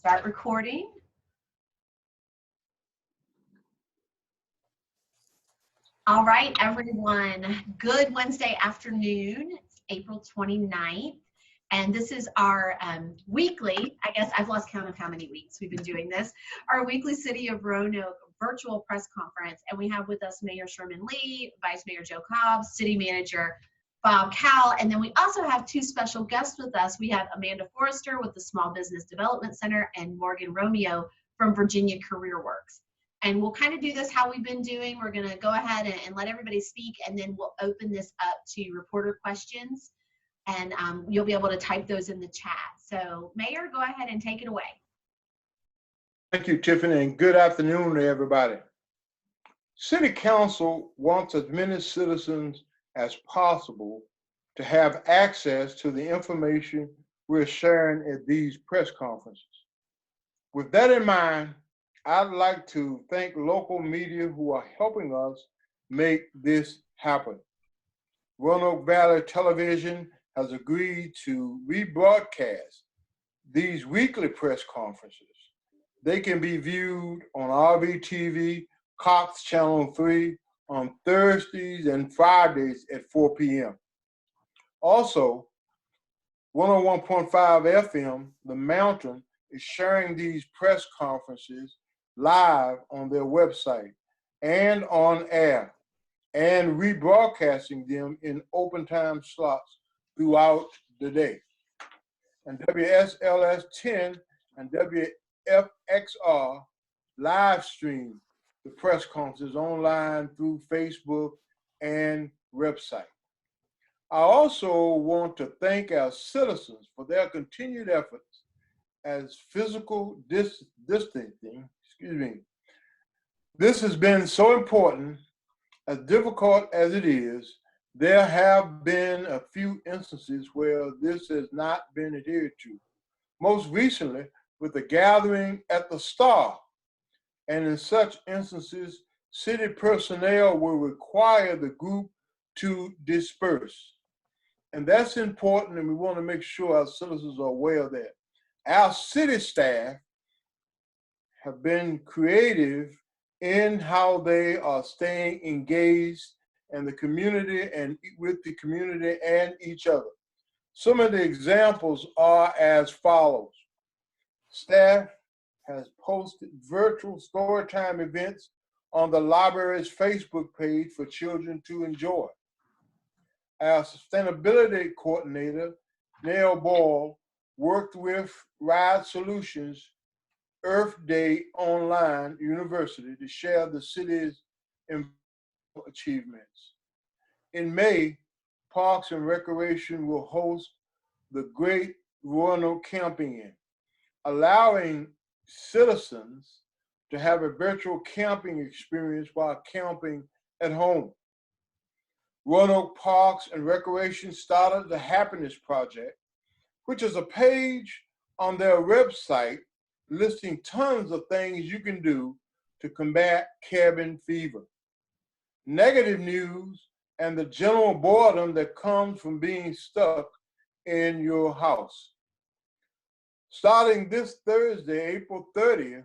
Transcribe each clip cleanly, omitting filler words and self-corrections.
Start recording. All right, everyone. Good Wednesday afternoon. It's April 29th. And this is our weekly, I guess I've lost count of how many weeks we've been doing this, our weekly City of Roanoke virtual press conference. And we have with us Mayor Lea, Vice Mayor Joe Cobb, City Manager Bob Cowell, and then we also have two special guests with us. We have Amanda Forrester with the Small Business Development Center and Morgan Romeo from Virginia CareerWorks. And we'll kind of do this how we've been doing. We're going to go ahead and let everybody speak, and then we'll open this up to reporter questions. And you'll be able to type those in the chat. So, Mayor, go ahead and take it away. Thank you, Tiffany, and good afternoon to everybody. City Council wants as many citizens as possible to have access to the information we're sharing at these press conferences. With that in mind, I'd like to thank local media who are helping us make this happen. Roanoke Valley Television has agreed to rebroadcast these weekly press conferences. They can be viewed on RVTV, Cox Channel 3, on Thursdays and Fridays at 4 p.m. Also, 101.5 FM, The Mountain, is sharing these press conferences live on their website and on air, and rebroadcasting them in open time slots throughout the day. And WSLS 10 and WFXR live stream the press conferences online through Facebook and website. I also want to thank our citizens for their continued efforts as physical distancing, This has been so important. As difficult as it is, there have been a few instances where this has not been adhered to. Most recently, with the gathering at the Star. And in such instances, city personnel will require the group to disperse. And that's important, and we want to make sure our citizens are aware of that. Our city staff have been creative in how they are staying engaged in the community and with the community and each other. Some of the examples are as follows. Staff has posted virtual storytime events on the library's Facebook page for children to enjoy. Our sustainability coordinator, Neil Ball, worked with Ride Solutions Earth Day Online University to share the city's achievements. In May, Parks and Recreation will host the Great Roanoke Camping In, allowing citizens to have a virtual camping experience while camping at home. Roanoke Parks and Recreation started the Happiness Project, which is a page on their website listing tons of things you can do to combat cabin fever. Negative news and the general boredom that comes from being stuck in your house. Starting this Thursday, April 30th,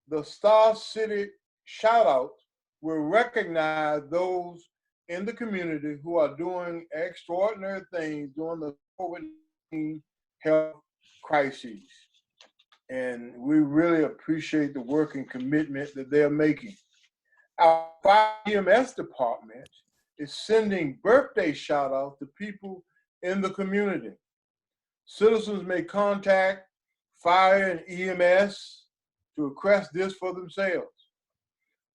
the Star City Shoutouts will recognize those in the community who are doing extraordinary things during the COVID-19 health crises. And we really appreciate the work and commitment that they're making. Our fire EMS department is sending birthday shout-outs to people in the community. Citizens may contact fire and EMS to request this for themselves.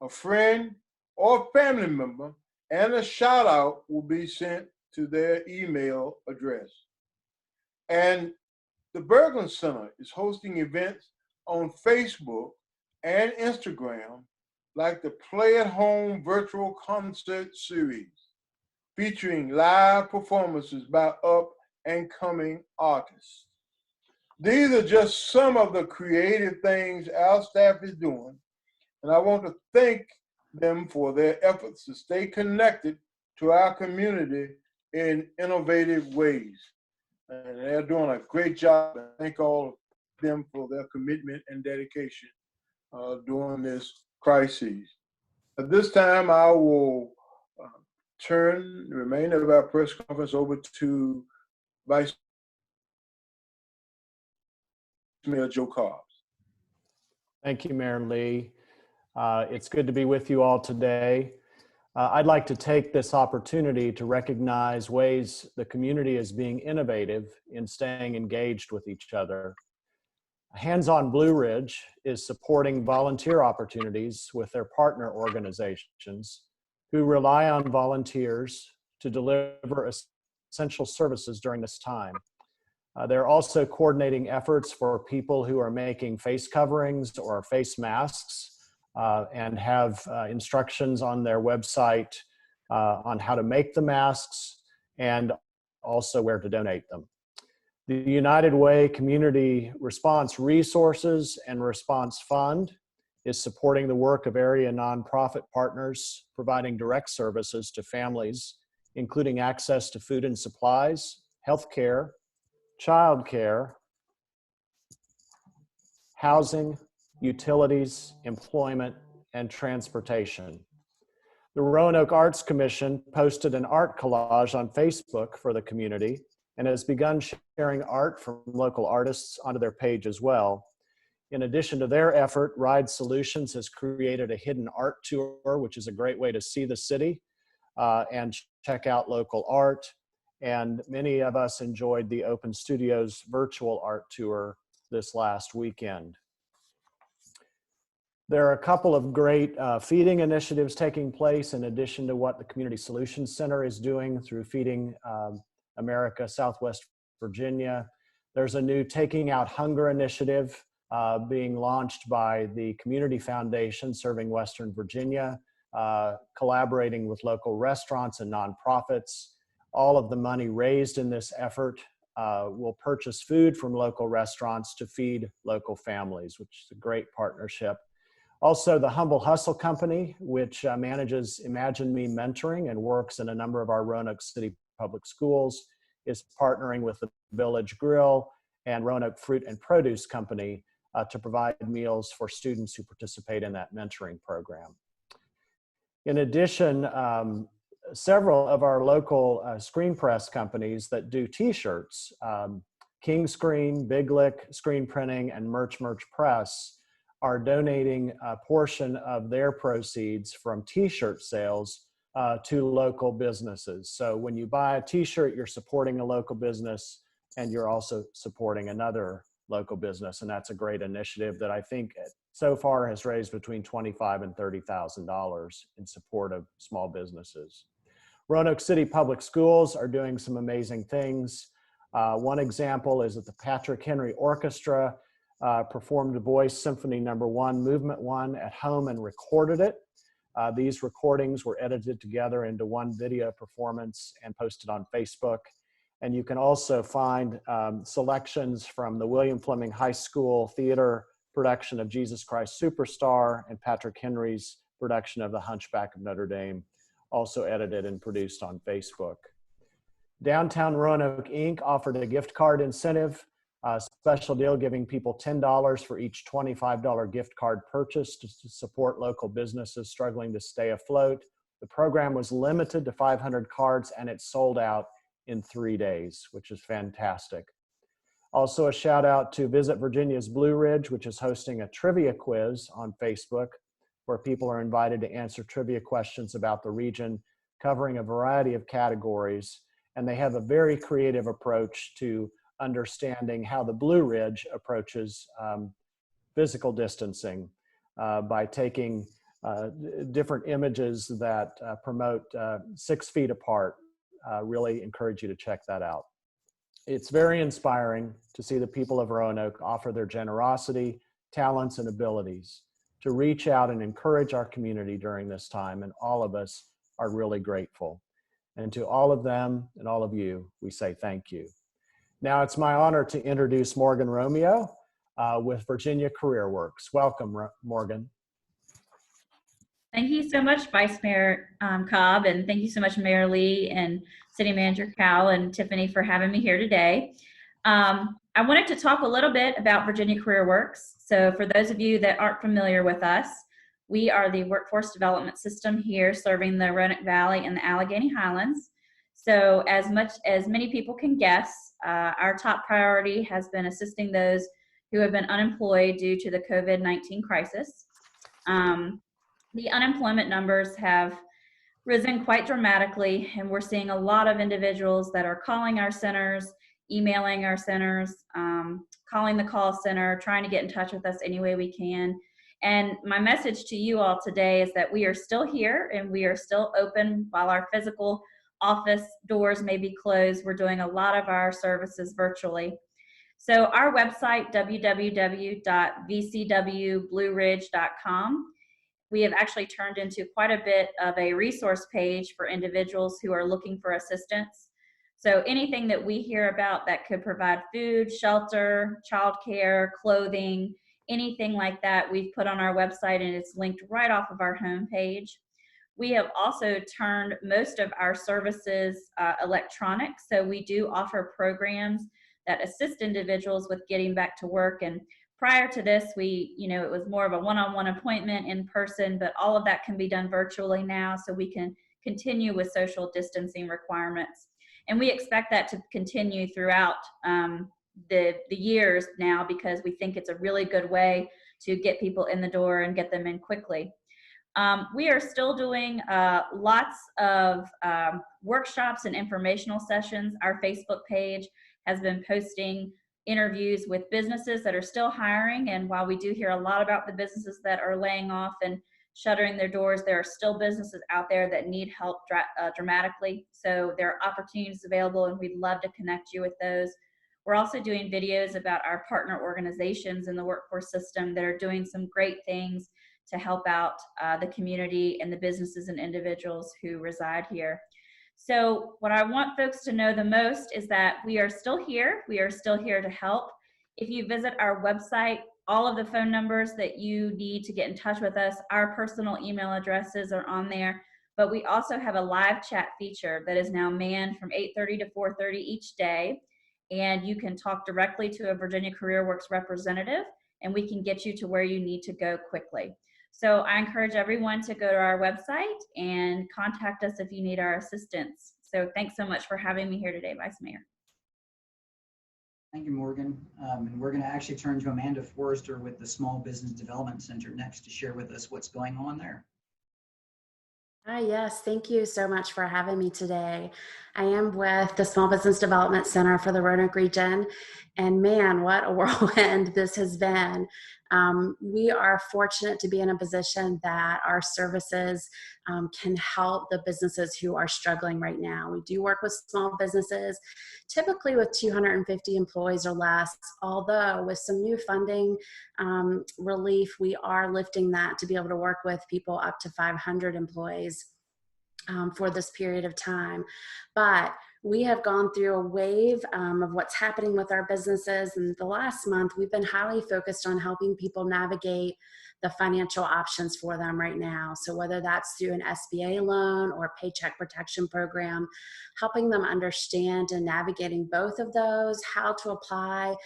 A friend or family member and a shout out will be sent to their email address. And the Berglund Center is hosting events on Facebook and Instagram like the Play at Home virtual concert series featuring live performances by up and coming artists. These are just some of the creative things our staff is doing, and I want to thank them for their efforts to stay connected to our community in innovative ways. And they're doing a great job. I thank all them for their commitment and dedication during this crisis. At this time, I will turn the remainder of our press conference over to Vice Mayor Joe Cobb. Thank you, Mayor Lea. It's good to be with you all today. I'd like to take this opportunity to recognize ways the community is being innovative in staying engaged with each other. Hands-on Blue Ridge is supporting volunteer opportunities with their partner organizations who rely on volunteers to deliver essential services during this time. They're also coordinating efforts for people who are making face coverings or face masks and have instructions on their website on how to make the masks and also where to donate them. The United Way Community Response Resources and Response Fund is supporting the work of area nonprofit partners, providing direct services to families, including access to food and supplies, healthcare, childcare, housing, utilities, employment, and transportation. The Roanoke Arts Commission posted an art collage on Facebook for the community and has begun sharing art from local artists onto their page as well. In addition to their effort, Ride Solutions has created a hidden art tour, which is a great way to see the city and check out local art. And many of us enjoyed the Open Studios virtual art tour this last weekend. There are a couple of great feeding initiatives taking place in addition to what the Community Solutions Center is doing through Feeding America, Southwest Virginia. There's a new Taking Out Hunger initiative being launched by the Community Foundation serving Western Virginia, collaborating with local restaurants and nonprofits. All of the money raised in this effort will purchase food from local restaurants to feed local families, which is a great partnership. Also, the Humble Hustle Company, which manages Imagine Me Mentoring and works in a number of our Roanoke City public schools, is partnering with the Village Grill and Roanoke Fruit and Produce Company to provide meals for students who participate in that mentoring program. In addition, several of our local screen press companies that do t-shirts, King Screen, Big Lick Screen Printing, and Merch Press are donating a portion of their proceeds from t-shirt sales to local businesses. So when you buy a t-shirt, you're supporting a local business and you're also supporting another local business. And that's a great initiative that I think so far has raised between $25,000 and $30,000 in support of small businesses. Roanoke City Public Schools are doing some amazing things. One example is that the Patrick Henry Orchestra performed Voice Symphony No. 1, Movement 1 at home and recorded it. These recordings were edited together into one video performance and posted on Facebook. And you can also find selections from the William Fleming High School Theater production of Jesus Christ Superstar and Patrick Henry's production of The Hunchback of Notre Dame, also edited and produced on Facebook. Downtown Roanoke Inc. offered a gift card incentive, a special deal giving people $10 for each $25 gift card purchase to support local businesses struggling to stay afloat. The program was limited to 500 cards and it sold out in 3 days, which is fantastic. Also a shout out to Visit Virginia's Blue Ridge, which is hosting a trivia quiz on Facebook where people are invited to answer trivia questions about the region, covering a variety of categories. And they have a very creative approach to understanding how the Blue Ridge approaches physical distancing by taking different images that promote 6 feet apart. Really encourage you to check that out. It's very inspiring to see the people of Roanoke offer their generosity, talents, and abilities to reach out and encourage our community during this time, and all of us are really grateful. And to all of them and all of you, we say thank you. Now it's my honor to introduce Morgan Romeo with Virginia Career Works. Welcome, Morgan. Thank you so much, Vice Mayor Cobb, and thank you so much, Mayor Lea and City Manager Cowell and Tiffany for having me here today. I wanted to talk a little bit about Virginia Career Works. So for those of you that aren't familiar with us, we are the workforce development system here serving the Roanoke Valley and the Allegheny Highlands. So as many people can guess, our top priority has been assisting those who have been unemployed due to the COVID-19 crisis. The unemployment numbers have risen quite dramatically, and we're seeing a lot of individuals that are calling our centers, emailing our centers, calling the call center, trying to get in touch with us any way we can. And my message to you all today is that we are still here and we are still open while our physical office doors may be closed. We're doing a lot of our services virtually. So our website, www.vcwblueridge.com, we have actually turned into quite a bit of a resource page for individuals who are looking for assistance. So anything that we hear about that could provide food, shelter, childcare, clothing, anything like that, we've put on our website and it's linked right off of our homepage. We have also turned most of our services electronic. So we do offer programs that assist individuals with getting back to work. And prior to this, it was more of a one-on-one appointment in person, but all of that can be done virtually now, so we can continue with social distancing requirements. And we expect that to continue throughout the years now, because we think it's a really good way to get people in the door and get them in quickly. We are still doing lots of workshops and informational sessions. Our Facebook page has been posting interviews with businesses that are still hiring, and while we do hear a lot about the businesses that are laying off and shuttering their doors, there are still businesses out there that need help dramatically. So there are opportunities available, and we'd love to connect you with those. We're also doing videos about our partner organizations in the workforce system that are doing some great things to help out the community and the businesses and individuals who reside here. So what I want folks to know the most is that we are still here. We are still here to help. If you visit our website, all of the phone numbers that you need to get in touch with us, our personal email addresses are on there, but we also have a live chat feature that is now manned from 8:30 to 4:30 each day, and you can talk directly to a Virginia Career Works representative, and we can get you to where you need to go quickly. So I encourage everyone to go to our website and contact us if you need our assistance. So thanks so much for having me here today, Vice Mayor. Thank you, Morgan. And we're going to actually turn to Amanda Forrester with the Small Business Development Center next to share with us what's going on there. Hi, yes, thank you so much for having me today. I am with the Small Business Development Center for the Roanoke region, and man, what a whirlwind this has been. We are fortunate to be in a position that our services can help the businesses who are struggling right now. We do work with small businesses, typically with 250 employees or less, although with some new funding relief, we are lifting that to be able to work with people up to 500 employees for this period of time. But we have gone through a wave of what's happening with our businesses. And the last month, we've been highly focused on helping people navigate the financial options for them right now. So whether that's through an SBA loan or a paycheck protection program, helping them understand and navigating both of those, how to apply,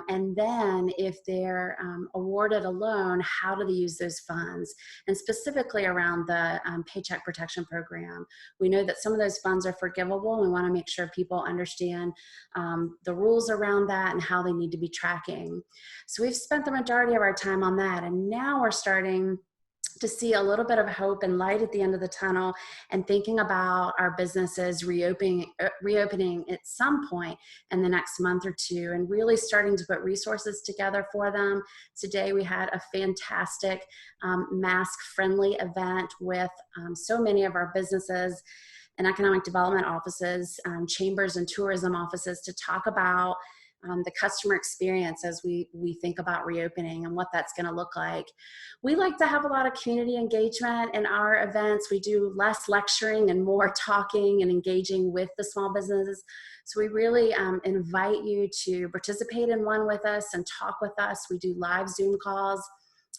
and then if they're awarded a loan, how do they use those funds? And specifically around the paycheck protection program. We know that some of those funds are forgivable, and we want to make sure people understand the rules around that and how they need to be tracking. So we've spent the majority of our time on that, and now we're starting to see a little bit of hope and light at the end of the tunnel, and thinking about our businesses reopening at some point in the next month or two, and really starting to put resources together for them. Today we had a fantastic mask-friendly event with so many of our businesses and economic development offices, chambers and tourism offices, to talk about the customer experience as we think about reopening and what that's going to look like. We like to have a lot of community engagement in our events. We do less lecturing and more talking and engaging with the small businesses. So we really invite you to participate in one with us and talk with us. We do live Zoom calls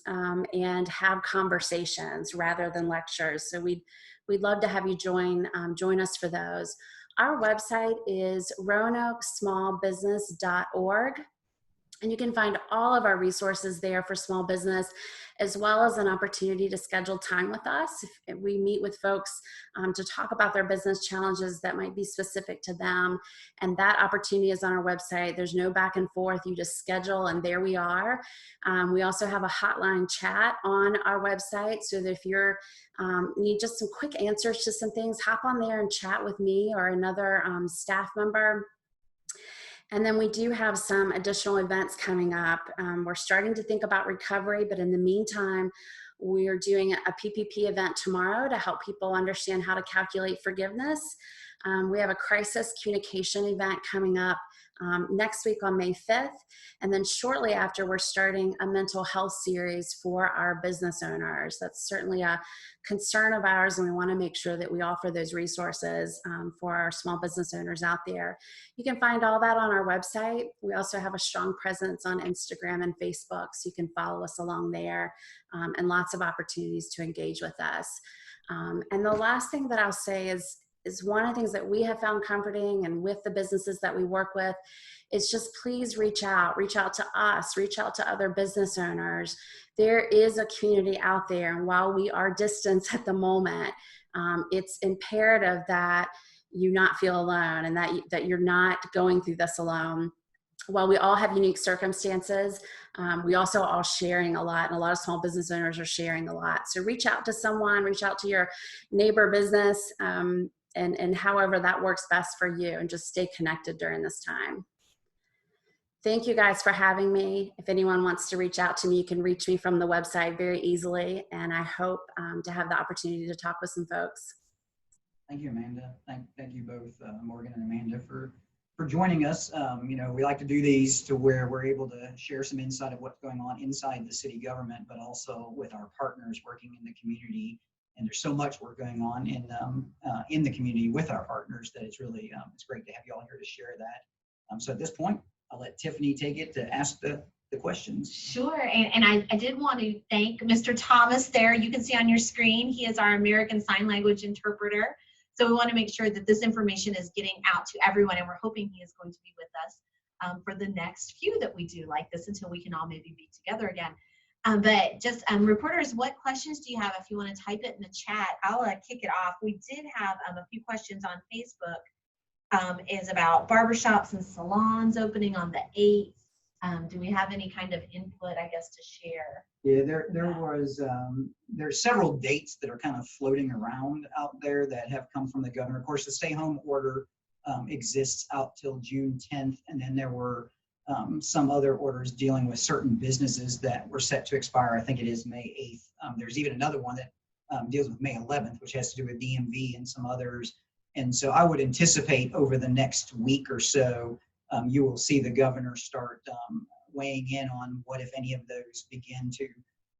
and have conversations rather than lectures. So we'd love to have you join us for those. Our website is roanokesmallbusiness.org. And you can find all of our resources there for small business, as well as an opportunity to schedule time with us. If we meet with folks to talk about their business challenges that might be specific to them. And that opportunity is on our website. There's no back and forth. You just schedule and there we are. We also have a hotline chat on our website. So that if you're need just some quick answers to some things, hop on there and chat with me or another staff member. And then we do have some additional events coming up. We're starting to think about recovery, but in the meantime, we're doing a PPP event tomorrow to help people understand how to calculate forgiveness. We have a crisis communication event coming up next week on May 5th. And then shortly after, we're starting a mental health series for our business owners. That's certainly a concern of ours, and we want to make sure that we offer those resources for our small business owners out there. You can find all that on our website. We also have a strong presence on Instagram and Facebook, so you can follow us along there, and lots of opportunities to engage with us. And the last thing that I'll say is one of the things that we have found comforting, and with the businesses that we work with, is just please reach out to us, reach out to other business owners. There is a community out there, and while we are distanced at the moment, it's imperative that you not feel alone, and that you're not going through this alone. While we all have unique circumstances, we also are all sharing a lot, and a lot of small business owners are sharing a lot. So reach out to someone, reach out to your neighbor business, and however that works best for you, and just stay connected during this time. Thank you guys for having me. If anyone wants to reach out to me, you can reach me from the website very easily, and I hope to have the opportunity to talk with some folks. Thank you, Amanda. Thank you both, Morgan and Amanda, for joining us. You know, we like to do these to where we're able to share some insight of what's going on inside the city government, but also with our partners working in the community. And there's so much work going on in the community with our partners that it's really it's great to have you all here to share that. So at this point, I'll let Tiffany take it to ask the questions. Sure, and I did want to thank Mr. Thomas there. You can see on your screen, he is our American Sign Language interpreter. So we want to make sure that this information is getting out to everyone, and we're hoping he is going to be with us for the next few that we do like this, until we can all maybe be together again. But just reporters, what questions do you have? If you want to type it in the chat, I'll kick it off. We did have a few questions on Facebook. Is about barbershops and salons opening on the 8th. Do we have any kind of input, I guess, to share? Yeah, there's several dates that are kind of floating around out there that have come from the governor. Of course, the stay-home order exists out till June 10th, and then there were some other orders dealing with certain businesses that were set to expire. I think it is May 8th. There's even another one that deals with May 11th, which has to do with DMV and some others. And so I would anticipate over the next week or so, you will see the governor start weighing in on what, if any, of those begin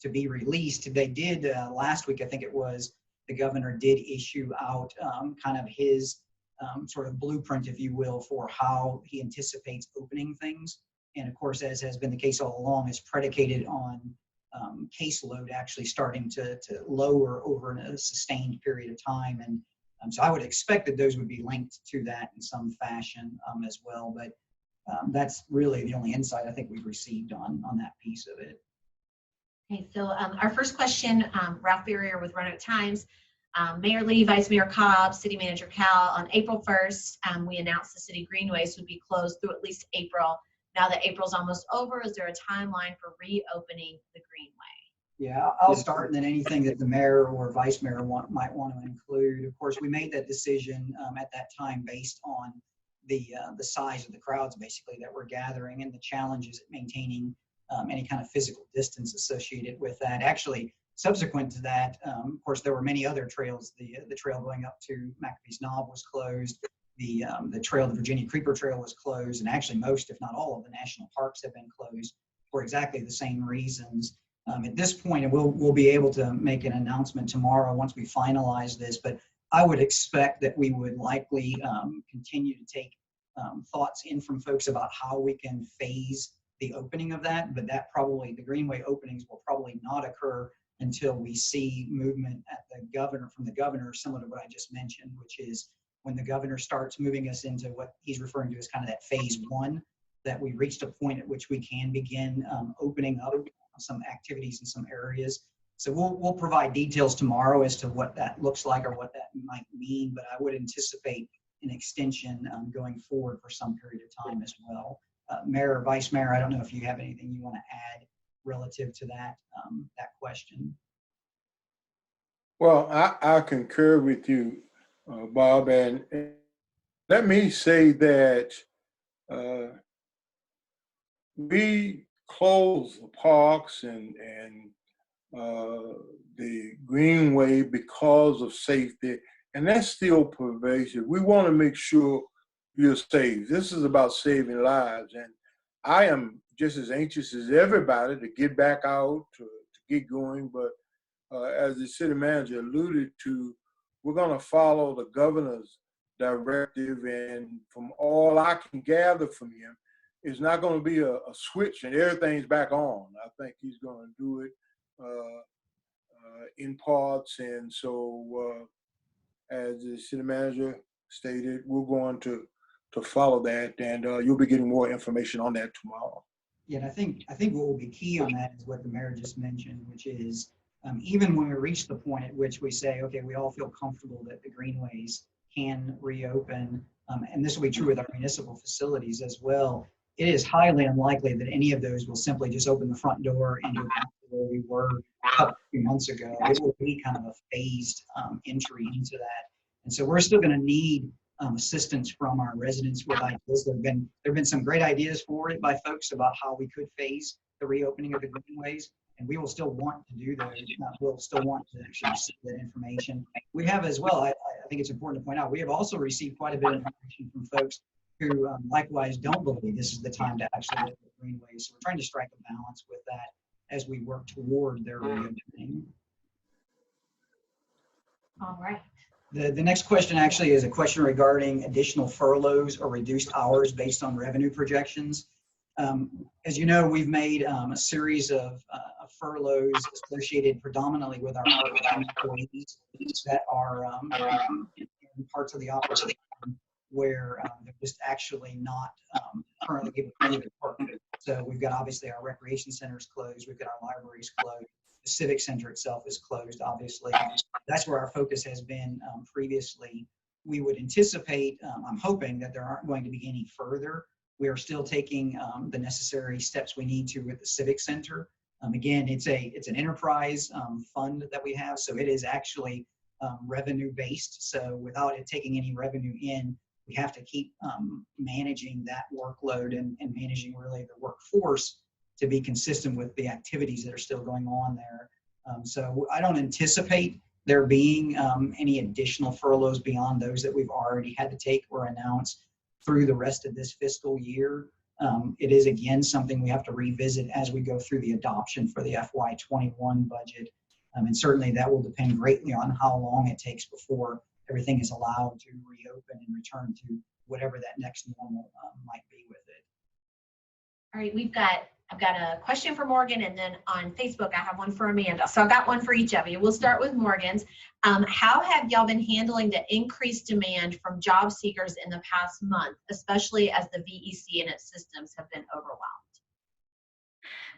to be released. They did last week, I think it was, the governor did issue out kind of his sort of blueprint, if you will, for how he anticipates opening things. And of course, as has been the case all along, is predicated on caseload actually starting to lower over a sustained period of time. And so I would expect that those would be linked to that in some fashion as well. But that's really the only insight I think we've received on that piece of it. Okay, so our first question, Ralph Berrier with Roanoke Times. Mayor Lea, Vice Mayor Cobb, City Manager Cowell, on April 1st, we announced the city greenways would be closed through at least April. Now that April's almost over, is there a timeline for reopening the greenway? Yeah, I'll start, and then anything that the mayor or vice mayor might want to include. Of course, we made that decision at that time based on the size of the crowds, basically, that we're gathering, and the challenges at maintaining any kind of physical distance associated with that. Actually, subsequent to that, of course, there were many other trails. The trail going up to McAfee's Knob was closed. The trail, the Virginia Creeper Trail, was closed, and actually most, if not all, of the national parks have been closed for exactly the same reasons. At this point, and we'll be able to make an announcement tomorrow once we finalize this, but I would expect that we would likely continue to take thoughts in from folks about how we can phase the opening of that, but that probably, the greenway openings will probably not occur until we see movement at from the governor, similar to what I just mentioned, which is when the governor starts moving us into what he's referring to as kind of that phase one, that we reached a point at which we can begin opening up some activities in some areas. So we'll provide details tomorrow as to what that looks like or what that might mean, but I would anticipate an extension going forward for some period of time as well. Mayor or Vice Mayor, I don't know if you have anything you want to add relative to that, that question. Well, I concur with you, Bob, and let me say that we closed the parks and the Greenway because of safety, and that's still pervasive. We want to make sure you're safe. This is about saving lives, and I am just as anxious as everybody to get back out, to get going, but as the city manager alluded to, we're going to follow the governor's directive, and from all I can gather from him, it's not going to be a switch and everything's back on. I think he's going to do it in parts, and so as the city manager stated, we're going to follow that, and you'll be getting more information on that tomorrow. Yeah, and I think what will be key on that is what the mayor just mentioned, which is even when we reach the point at which we say, okay, we all feel comfortable that the Greenways can reopen, and this will be true with our municipal facilities as well, it is highly unlikely that any of those will simply just open the front door and go back to where we were a few months ago. It will be kind of a phased entry into that. And so we're still going to need assistance from our residents with ideas. There have been some great ideas forwarded by folks about how we could phase the reopening of the Greenways, and we will still want to do those. We'll still want to actually receive that information. We have as well, I think it's important to point out, we have also received quite a bit of information from folks who likewise don't believe this is the time to actually look at Greenways. So we're trying to strike a balance with that as we work toward their reopening. All right. The next question actually is a question regarding additional furloughs or reduced hours based on revenue projections. As you know, we've made a series of furloughs associated predominantly with our part-time employees that are in parts of the operation where they're just actually not currently able to work. So we've got obviously our recreation centers closed, we've got our libraries closed, the civic center itself is closed, obviously. That's where our focus has been previously. We would anticipate, I'm hoping that there aren't going to be any further. We are still taking the necessary steps we need to with the civic center. Again, it's an enterprise fund that we have, so it is actually revenue based. So without it taking any revenue in, we have to keep managing that workload and managing really the workforce to be consistent with the activities that are still going on there. So I don't anticipate there being any additional furloughs beyond those that we've already had to take or announce through the rest of this fiscal year. It is again something we have to revisit as we go through the adoption for the FY21 budget. And certainly that will depend greatly on how long it takes before everything is allowed to reopen and return to whatever that next normal might be with it. All right, I've got a question for Morgan, and then on Facebook I have one for Amanda. So I've got one for each of you. We'll start with Morgan's. How have y'all been handling the increased demand from job seekers in the past month, especially as the VEC and its systems have been overwhelmed?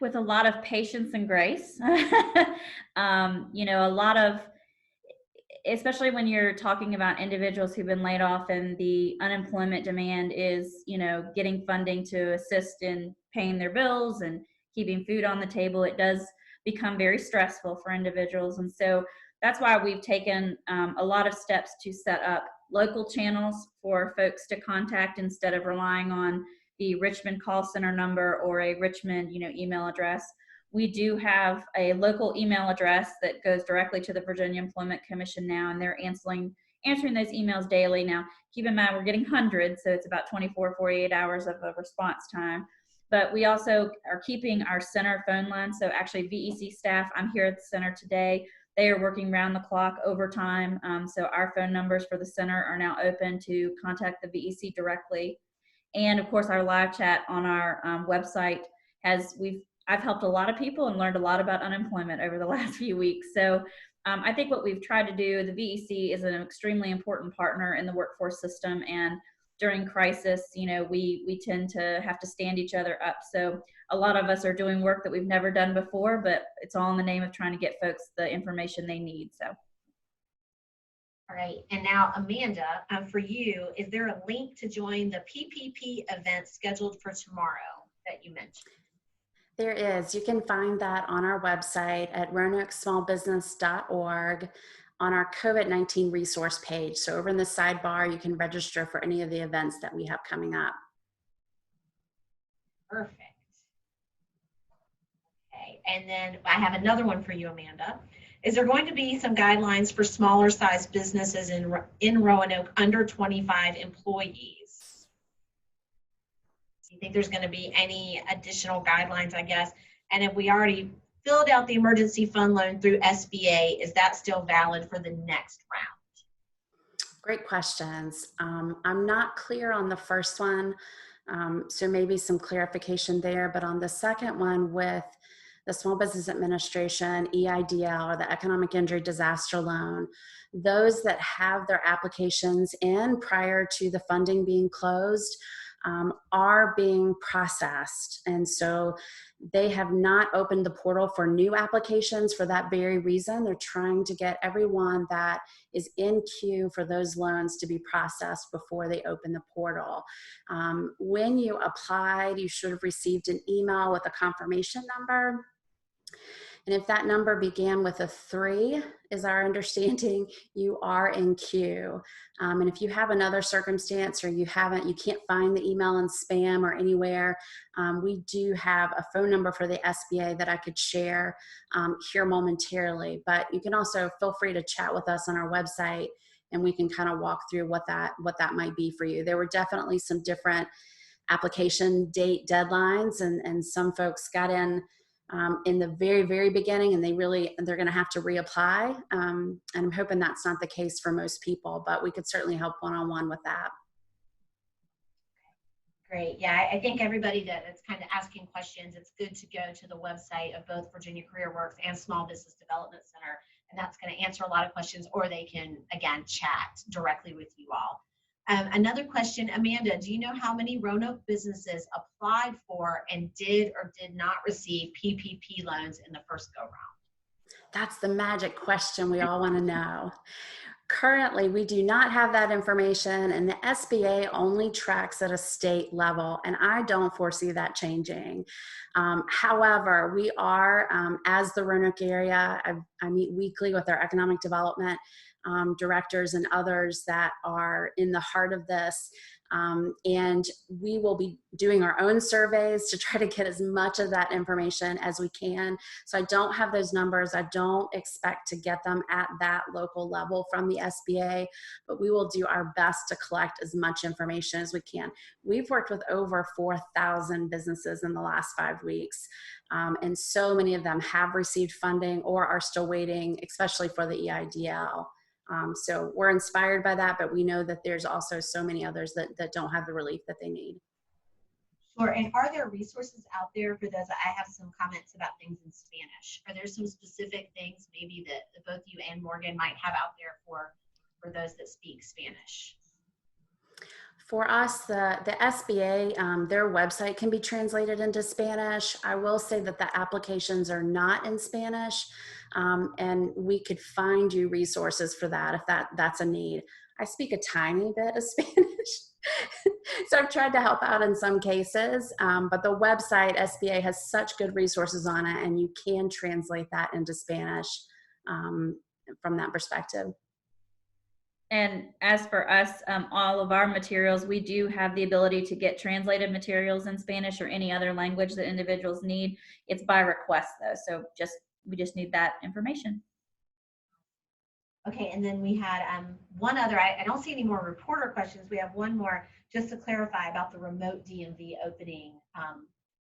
With a lot of patience and grace. You know, a lot of, especially when you're talking about individuals who've been laid off and the unemployment demand is, you know, getting funding to assist in paying their bills and keeping food on the table, it does become very stressful for individuals. And so that's why we've taken a lot of steps to set up local channels for folks to contact instead of relying on the Richmond call center number or a Richmond, you know, email address. We do have a local email address that goes directly to the Virginia Employment Commission now, and they're answering those emails daily. Now, keep in mind, we're getting hundreds, so it's about 24, 48 hours of a response time. But we also are keeping our center phone line. So actually VEC staff, I'm here at the center today. They are working round the clock overtime. So our phone numbers for the center are now open to contact the VEC directly. And of course, our live chat on our website I've helped a lot of people and learned a lot about unemployment over the last few weeks. So I think what we've tried to do, the VEC is an extremely important partner in the workforce system, and during crisis, you know, we tend to have to stand each other up. So a lot of us are doing work that we've never done before, but it's all in the name of trying to get folks the information they need. So. All right, and now Amanda, for you, is there a link to join the PPP event scheduled for tomorrow that you mentioned? There is. You can find that on our website at roanokesmallbusiness.org on our COVID-19 resource page. So over in the sidebar, you can register for any of the events that we have coming up. Perfect. Okay, and then I have another one for you, Amanda. Is there going to be some guidelines for smaller sized businesses in Roanoke under 25 employees? Do you think there's going to be any additional guidelines, I guess? And if we already filled out the emergency fund loan through SBA, is that still valid for the next round? Great questions. I'm not clear on the first one, so maybe some clarification there, but on the second one with the Small Business Administration, EIDL, or the Economic Injury Disaster Loan, those that have their applications in prior to the funding being closed are being processed. And so they have not opened the portal for new applications for that very reason. They're trying to get everyone that is in queue for those loans to be processed before they open the portal. When you applied, you should have received an email with a confirmation number. And if that number began with a 3, is our understanding, you are in queue. And if you have another circumstance or you can't find the email in spam or anywhere, we do have a phone number for the SBA that I could share here momentarily. But you can also feel free to chat with us on our website, and we can kind of walk through what that might be for you. There were definitely some different application date deadlines, and some folks got in the very, very beginning, and they're going to have to reapply. And I'm hoping that's not the case for most people, but we could certainly help one-on-one with that. Great. Yeah, I think everybody that's kind of asking questions, it's good to go to the website of both Virginia Career Works and Small Business Development Center, and that's going to answer a lot of questions, or they can, again, chat directly with you all. Another question, Amanda, do you know how many Roanoke businesses applied for and did or did not receive PPP loans in the first go round? That's the magic question we all want to know. Currently, we do not have that information, and the SBA only tracks at a state level, and I don't foresee that changing. However, we are, as the Roanoke area, I meet weekly with our economic development directors and others that are in the heart of this. And we will be doing our own surveys to try to get as much of that information as we can. So I don't have those numbers. I don't expect to get them at that local level from the SBA, but we will do our best to collect as much information as we can. We've worked with over 4,000 businesses in the last 5 weeks. And so many of them have received funding or are still waiting, especially for the EIDL. So we're inspired by that, but we know that there's also so many others that don't have the relief that they need. Sure, and are there resources out there for those? I have some comments about things in Spanish. Are there some specific things maybe that both you and Morgan might have out there for those that speak Spanish? For us, the SBA, their website can be translated into Spanish. I will say that the applications are not in Spanish, and we could find you resources for that if that's a need. I speak a tiny bit of Spanish, so I've tried to help out in some cases, but the website, SBA, has such good resources on it, and you can translate that into Spanish from that perspective. And as for us, all of our materials, we do have the ability to get translated materials in Spanish or any other language that individuals need. It's by request though, so we just need that information. Okay, and then we had one other, I don't see any more reporter questions. We have one more just to clarify about the remote DMV opening.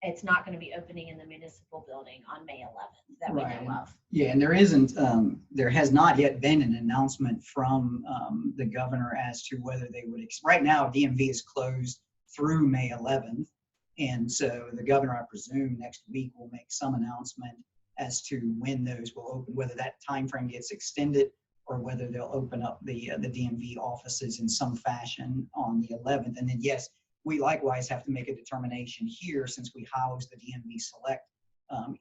It's not going to be opening in the municipal building on May 11th that we know of. Yeah, and there has not yet been an announcement from the governor as to whether they would, right now DMV is closed through May 11th. And so the governor, I presume, next week will make some announcement as to when those will open, whether that time frame gets extended or whether they'll open up the DMV offices in some fashion on the 11th. And then, yes, we likewise have to make a determination here, since we house the DMV Select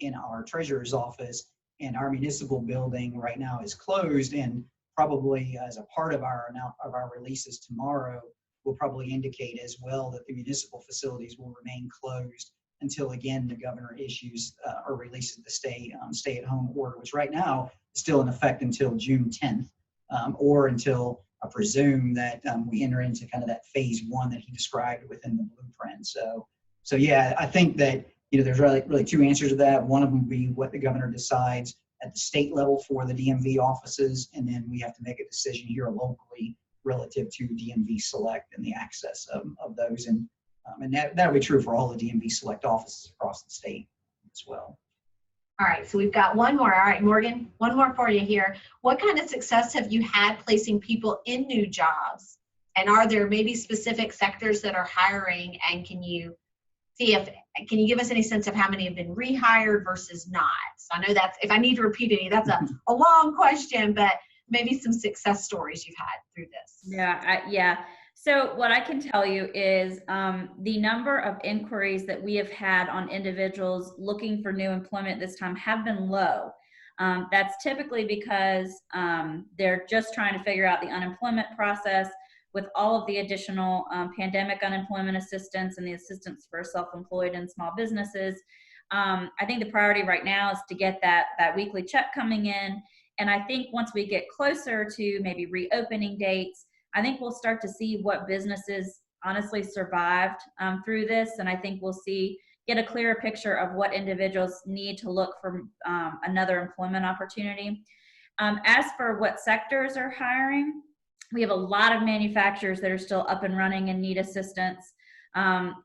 in our treasurer's office, and our municipal building right now is closed, and probably as a part of our releases tomorrow, will probably indicate as well that the municipal facilities will remain closed until, again, the governor issues or releases the stay-at-home order, which right now is still in effect until June 10th, or until I presume that we enter into kind of that phase 1 that he described within the blueprint. So yeah, I think that, you know, there's really two answers to that. One of them would be what the governor decides at the state level for the DMV offices, and then we have to make a decision here locally relative to DMV Select and the access of those. And that'll be true for all the DMV Select offices across the state as well. All right, so we've got one more. All right, Morgan, one more for you here. What kind of success have you had placing people in new jobs? And are there maybe specific sectors that are hiring? And can you give us any sense of how many have been rehired versus not? So I know that's, if I need to repeat any, that's a long question, but maybe some success stories you've had through this. Yeah. So what I can tell you is the number of inquiries that we have had on individuals looking for new employment this time have been low. That's typically because they're just trying to figure out the unemployment process with all of the additional pandemic unemployment assistance and the assistance for self-employed and small businesses. I think the priority right now is to get that weekly check coming in. And I think once we get closer to maybe reopening dates, I think we'll start to see what businesses honestly survived through this. And I think we'll get a clearer picture of what individuals need to look for another employment opportunity. As for what sectors are hiring, we have a lot of manufacturers that are still up and running and need assistance.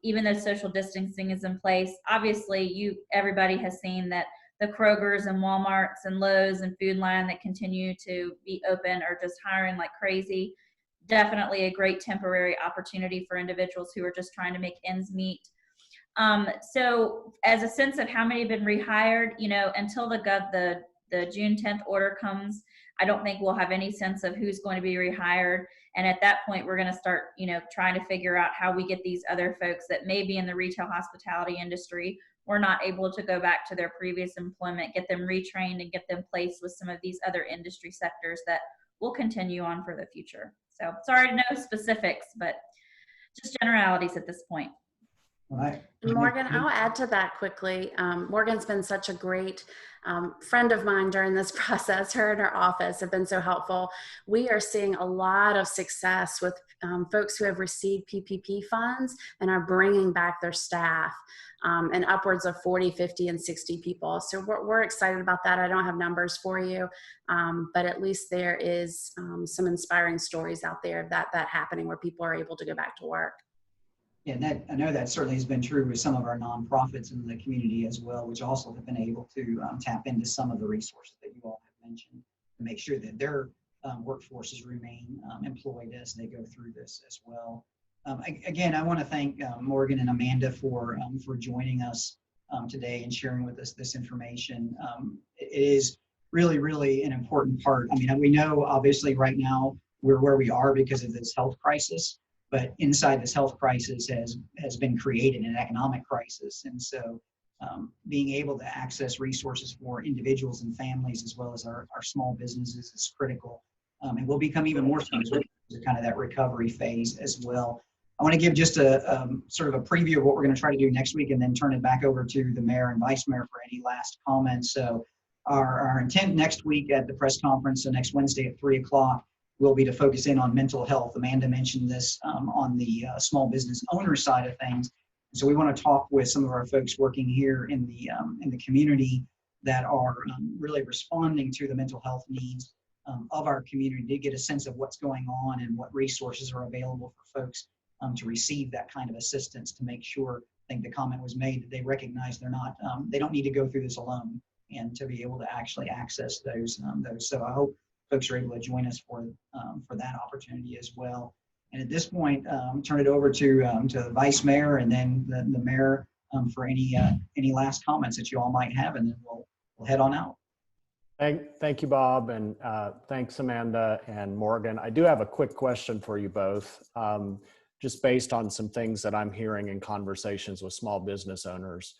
Even though social distancing is in place, obviously everybody has seen that the Krogers and Walmarts and Lowe's and Food Lion that continue to be open are just hiring like crazy. Definitely a great temporary opportunity for individuals who are just trying to make ends meet. So as a sense of how many have been rehired, until the June 10th order comes, I don't think we'll have any sense of who's going to be rehired. And at that point, we're going to start, trying to figure out how we get these other folks that may be in the retail hospitality industry or not able to go back to their previous employment, get them retrained and get them placed with some of these other industry sectors that will continue on for the future. So sorry to know specifics, but just generalities at this point. All right. Morgan, I'll add to that quickly. Morgan's been such a great friend of mine during this process. Her and her office have been so helpful. We are seeing a lot of success with folks who have received PPP funds and are bringing back their staff, and upwards of 40, 50, and 60 people. So we're excited about that. I don't have numbers for you, but at least there is some inspiring stories out there of that happening where people are able to go back to work. Yeah, and I know that certainly has been true with some of our nonprofits in the community as well, which also have been able to tap into some of the resources that you all have mentioned to make sure that their workforces remain employed as they go through this as well. Again, I want to thank Morgan and Amanda for joining us today and sharing with us this information. It is really, really an important part. I mean, we know obviously right now we're where we are because of this health crisis. But inside this health crisis has been created an economic crisis. And so being able to access resources for individuals and families as well as our small businesses is critical. And will become even more so to kind of that recovery phase as well. I want to give just a sort of a preview of what we're going to try to do next week and then turn it back over to the mayor and vice mayor for any last comments. So our intent next week at the press conference, so next Wednesday at 3 o'clock, will be to focus in on mental health. Amanda mentioned this on the small business owner side of things. So we want to talk with some of our folks working here in the community that are really responding to the mental health needs of our community to get a sense of what's going on and what resources are available for folks to receive that kind of assistance, to make sure, I think the comment was made, that they recognize they don't need to go through this alone, and to be able to actually access those. So I hope folks are able to join us for that opportunity as well. And at this point, turn it over to the vice mayor and then the mayor for any last comments that you all might have, and then we'll we'll head on out. Thank you, Bob, and thanks, Amanda and Morgan. I do have a quick question for you both, just based on some things that I'm hearing in conversations with small business owners.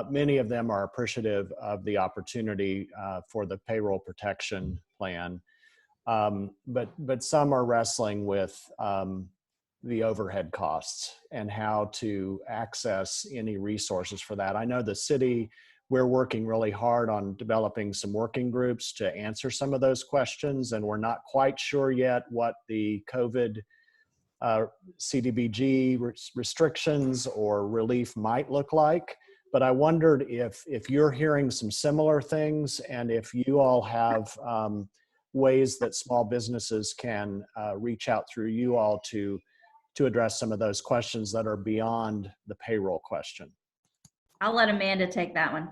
Many of them are appreciative of the opportunity for the payroll protection plan, but some are wrestling with the overhead costs and how to access any resources for that. I know the city, we're working really hard on developing some working groups to answer some of those questions, and we're not quite sure yet what the COVID CDBG restrictions or relief might look like. But I wondered if you're hearing some similar things, and if you all have ways that small businesses can reach out through you all to address some of those questions that are beyond the payroll question. I'll let Amanda take that one.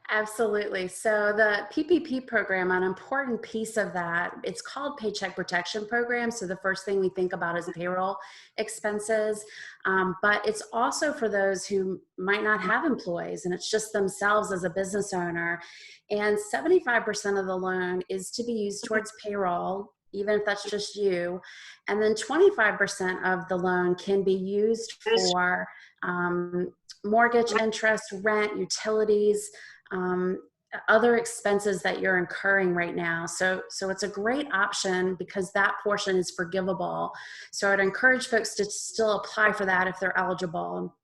Absolutely. So the PPP program, an important piece of that, it's called Paycheck Protection Program. So the first thing we think about is payroll expenses, but it's also for those who might not have employees and it's just themselves as a business owner. And 75% of the loan is to be used towards payroll, even if that's just you. And then 25% of the loan can be used for mortgage interest, rent, utilities, other expenses that you're incurring right now. So it's a great option because that portion is forgivable. So I'd encourage folks to still apply for that if they're eligible.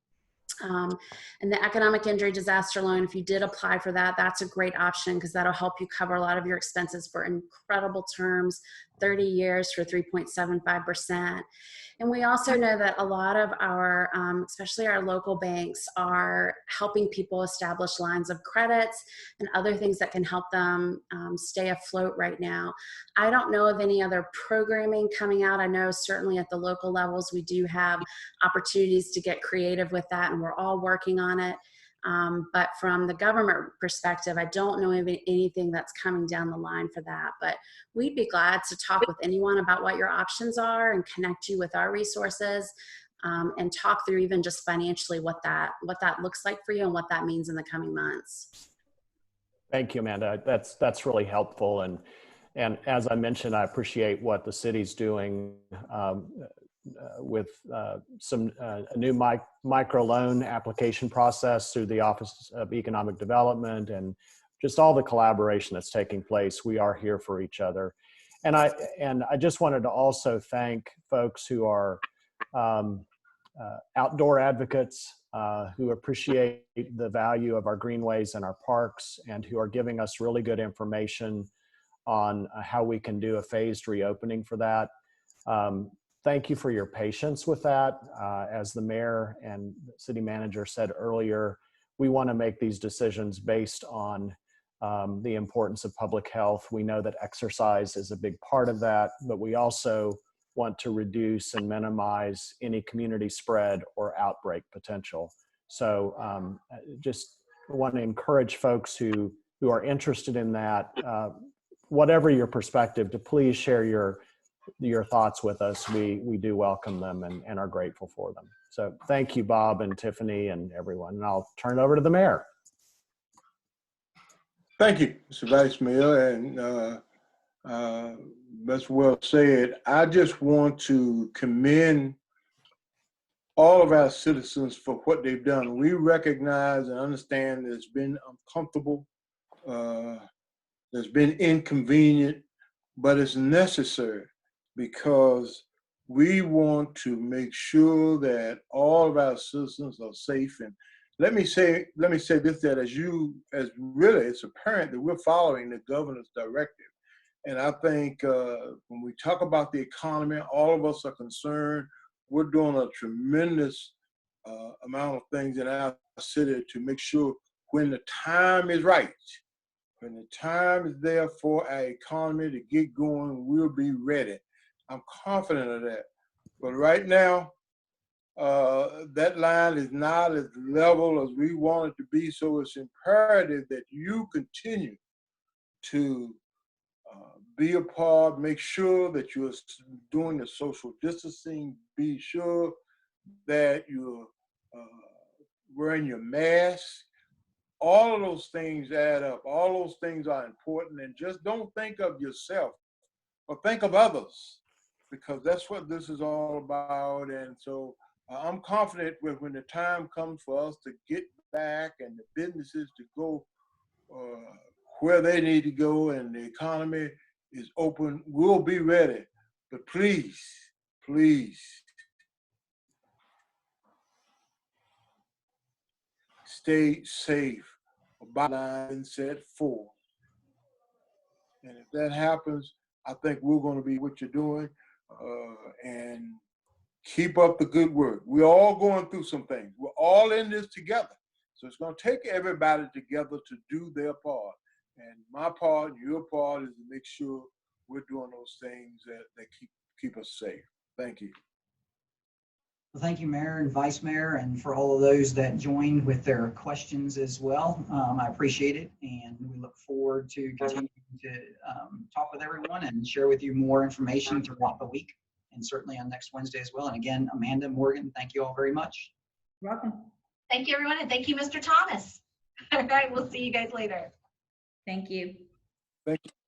And the economic injury disaster loan, if you did apply for that, that's a great option because that'll help you cover a lot of your expenses for incredible terms, 30 years for 3.75%. And we also know that a lot of our, especially our local banks, are helping people establish lines of credits and other things that can help them stay afloat right now. I don't know of any other programming coming out. I know certainly at the local levels, we do have opportunities to get creative with that, and we're all working on it. But from the government perspective, I don't know of anything that's coming down the line for that. But we'd be glad to talk with anyone about what your options are and connect you with our resources, and talk through even just financially what that looks like for you and what that means in the coming months. Thank you, Amanda. That's really helpful. And as I mentioned, I appreciate what the city's doing with some a new micro loan application process through the Office of Economic Development, and just all the collaboration that's taking place. We are here for each other. And I just wanted to also thank folks who are outdoor advocates, who appreciate the value of our greenways and our parks, and who are giving us really good information on how we can do a phased reopening for that. Thank you for your patience with that. As the mayor and city manager said earlier, we want to make these decisions based on the importance of public health. We know that exercise is a big part of that, but we also want to reduce and minimize any community spread or outbreak potential. So just want to encourage folks who are interested in that, whatever your perspective, to please share your thoughts with us. We do welcome them and are grateful for them. So thank you, Bob and Tiffany and everyone. And I'll turn it over to the mayor. Thank you, Mr. Vice Mayor, and that's well said. I just want to commend all of our citizens for what they've done. We recognize and understand that it's been uncomfortable, it's been inconvenient, but it's necessary, because we want to make sure that all of our citizens are safe. And let me say this, that as really it's apparent that we're following the governor's directive. And I think when we talk about the economy, all of us are concerned. We're doing a tremendous amount of things in our city to make sure when the time is right, when the time is there for our economy to get going, we'll be ready. I'm confident of that. But right now, that line is not as level as we want it to be. So it's imperative that you continue to be a part, make sure that you're doing the social distancing, be sure that you're wearing your mask. all of those things add up. All those things are important, and just don't think of yourself, but think of others, because that's what this is all about. And so I'm confident when the time comes for us to get back and the businesses to go where they need to go and the economy is open, we'll be ready. But please, please, stay safe. By line set forth. And if that happens, I think we're going to be what you're doing, and keep up the good work. We're all going through some things. We're all in this together. So it's going to take everybody together to do their part. And my part and your part is to make sure we're doing those things that keep us safe. Thank you. Well, thank you, Mayor and Vice Mayor, and for all of those that joined with their questions as well. I appreciate it, and we look forward to continuing to talk with everyone and share with you more information throughout the week, and certainly on next Wednesday as well. And again, Amanda, Morgan, thank you all very much. You're welcome. Thank you, everyone, and thank you, Mr. Thomas. All right, we'll see you guys later. Thank you. Thank you.